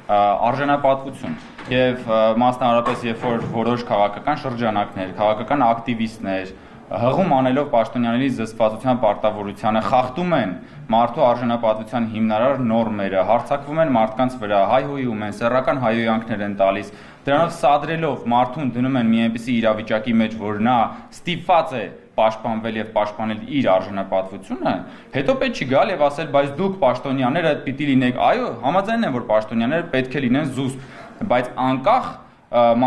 արժանապատվություն եւ մասնավորապես երբ որ որոշ քաղաքական շրջանակներ, քաղաքական ակտիվիստներ հղում անելով պաշտոնյաների զսպվածության պարտավորությանը խախտում են մարդու արժանապատվության հիմնարար նորմերը, հարձակվում են մարդկանց վրա, հայհոյում են, սեռական հայհոյանքներ են տալիս, դրանով սադրելով մարդուն դնում են մի այնպիսի իրավիճակի մեջ, որ նա ստիպված է պաշտպանվել եւ պաշտպանել իր արժանապատվությունը, հետո պետք չի գալ եւ ասել, բայց դուք պաշտոնյաները պիտի լինեք, այո, համաձայն եմ, որ պաշտոնյաները պետք է լինեն զուսպ, բայց անկախ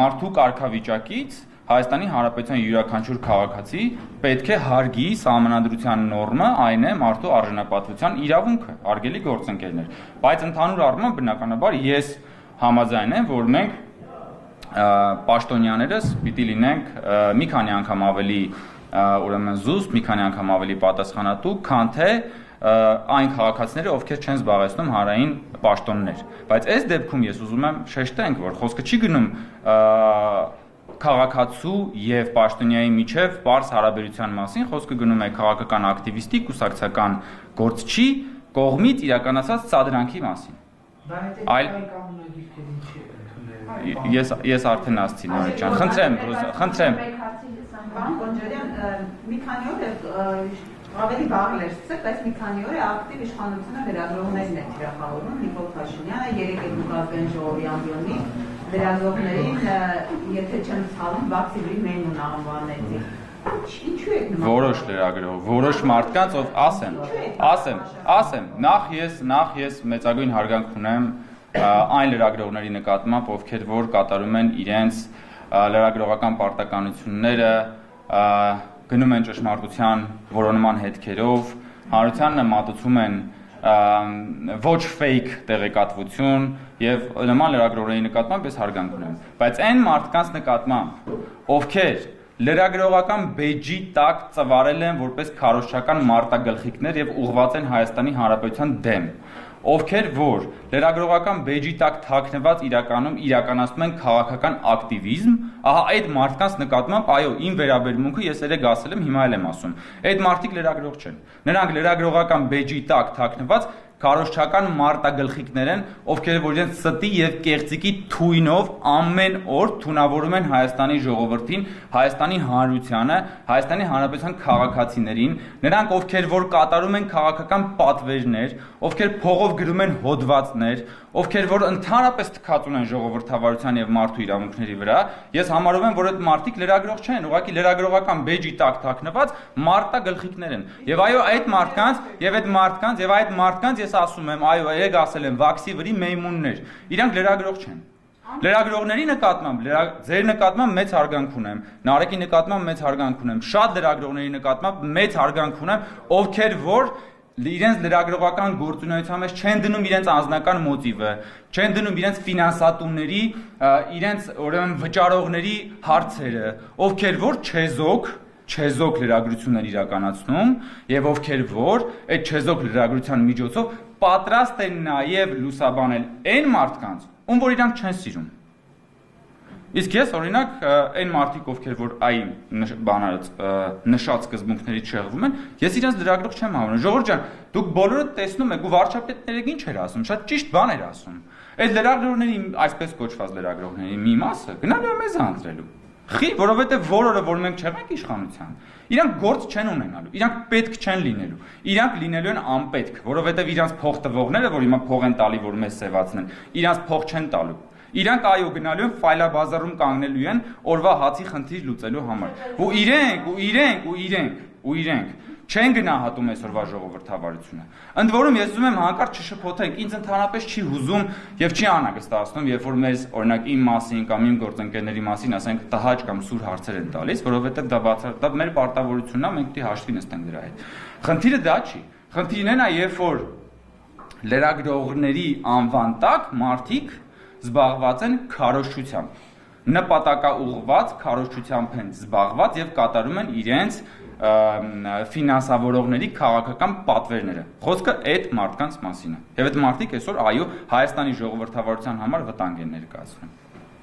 մարդու կարգավիճակից Հայաստանի Հանրապետության յուրաքանչյուր քաղաքացի պետք է հարգի սահմանադրության նորմը, այն է մարդու արժանապատվության իրավունքը, արգելի գործընկերներ, բայց ընդհանուր առմամբ բնականաբար ես համաձայն եմ, որ մենք պաշտոնյաներս պիտի լինենք մի քանի անգամ ավելի ուրեմն զուսպ, մի քանի անգամ ավելի պատասխանատու, քան թե այն քաղաքացիները, ովքեր չեն զբաղեցնում հանրային պաշտոններ, բայց այս դեպքում ես ուզում եմ շեշտենք, որ խոսքը չի գնում քաղաքացու եւ պաշտոնյայի միջև բարձ հարաբերության մասին, խոսքը գնում է քաղաքական ակտիվիստի, կուսակցական գործչի կողմից իրականացած սադրանքի մասին։ Այլ ես արդեն ասացի, Նորի ջան, խնդրեմ։ Մի քանի օր ավելի վաղ լերցեք, բայց մի քանի օր է ակտիվ իշխանությունը լրագրողներին է թիրախավորում, Նիկոլ Փաշինյանը, երեք է դուք ազգային ժողովի ամբիոնի լրագրողներին, եթե չեմ ցավում, վաքսիվրի մենուն անվանեցի։ Ինչու եք նման։ Որոշ լրագրող, որոշ մարդկանց, ով ասեմ, նախ ես մեծագույն հարգանք ունեմ այն լրագրողների նկատմամբ, ովքեր որ կատարում են իրենց լրագրողական պարտականությունները, գնում են ճշմարտության որոնման հետքերով, հանրությանն մատուցում են ոչ fake տեղեկատվություն եւ նման լրագրողների նկատմամբ ես հարգանք ունեմ, բայց այն մարդկանց նկատմամբ, ովքեր լրագրողական բեջի տակ ծվարել են որպես քարոզչական մարտագլխիկներ եւ ուղղված են Հայաստանի Հանրապետության դեմ, ովքեր որ լրագրողական բեջի տակ թաքնված իրականացնում են քաղաքական ակտիվիզմ, ահա այդ մարդկանց նկատմամբ, այո, իմ վերաբերմունքը ես երեք ասել եմ, հիմա էլ եմ ասում, այդ մարդիկ լրագրող չեն, նրանք լրագրողական բեջի տակ թաքնված քարոզչական մարտագլխիկներ են, ովքեր որ իրենց ստի եւ կեղծիկի թույնով ամեն օր թունավորում են Հայաստանի ժողովրդին, Հայաստանի հանրությանը, Հայաստանի Հանրապետության քաղաքացիներին, նրանք ովքեր որ կատարում են քաղաքական պատվերներ, ովքեր փողով գրում են հոդվածներ, ովքեր որ ընդհանրապես թքած ունեն ժողովրդավարության եւ մարդու իրավունքների վրա, ես համարում եմ, որ այդ մարդիկ լրագրող չեն, ուղղակի լրագրողական բեջի տակ թաքնված մարտագլխիկներ են։ Եվ այո, այդ մարդկանց ես ասում եմ, այո, երեք ասել եմ, վաքսիվրի մեյմուններ, իրանք լրագրող չեն։ Լրագրողների նկատմամբ, ձեր նկատմամբ մեծ հարգանք ունեմ, Նարեկի նկատմամբ մեծ հարգանք ունեմ, շատ լրագրողների նկատմամբ մեծ հարգանք ունեմ, ովքեր որ իրենց լրագրողական գործունեության մեջ չեն դնում իրենց անձնական մոտիվը, չեն դնում իրենց ֆինանսատուների, իրենց ուրեմն վճարողների հարցերը, ովքեր որ չեզոք լրագրություններ իրականացնում եւ ովքեր որ այդ չեզոք լրագրության միջոցով պատրաստ են նաեւ լուսաբանել այն մարդկանց, ում որ իրանք չեն սիրում։ Իսկ ես օրինակ այն մարդիկ, ովքեր որ այն նշած սկզբունքների չեղվում են, ես իրենց լրագրող չեմ համարում։ Ժողովուրդ ջան, դուք բոլորը տեսնում եք ու վարչապետները ինչ էր ասում, շատ ճիշտ բան էր ասում։ Այդ լրագրողների, այսպես կոչված լրագրողների մի մասը գնալու է մեզ անձրելու։ Խի, որովհետև որը որ մենք չեղենք իշխանության, իրանք գործ չեն ունենալու, իրանք պետք չեն լինելու, իրանք լինելու են անպետք, որովհետև իրանք փող տվողները, որ հիմա փող են տալի, որ մեզ սևացնեն, իրանք փող չեն տալու։ Իրանք այո գնալու են ֆայլաբազարում կանգնելու են օրվա հացի խնդիր լուծելու համար։ Ու իրենք չեն գնահատում այսօրվա ժողովրդավարությունը։ Ընդ որում ես ուզում եմ հանկարծ չշփոթենք, ինձ ընդհանրապես չի հուզում եւ չի անհանգստացնում, երբ որ մեզ օրինակ իմ մասին կամ իմ գործընկերների մասին ասենք տհաճ կամ սուր հարցեր են տալիս, որովհետեւ դա մեր պարտավորությունն է, մենք պիտի հաշվի նստենք դրա հետ։ Խնդիրը դա չի։ Խնդիրն է նա, երբ որ լրագրողների անվան տակ մարդիկ զբաղված են քարոզչությամբ, նպատակաուղղված քարոզչությամբ են զբաղված եւ կատարում են իրենց ֆինանսավորողների քաղաքական պատվերները։ Խոսքը այդ մարդկանց մասին է։ Եվ այդ մարդիկ այսօր այո Հայաստանի ժողովրդավարության համար վտանգ են ներկայացնում։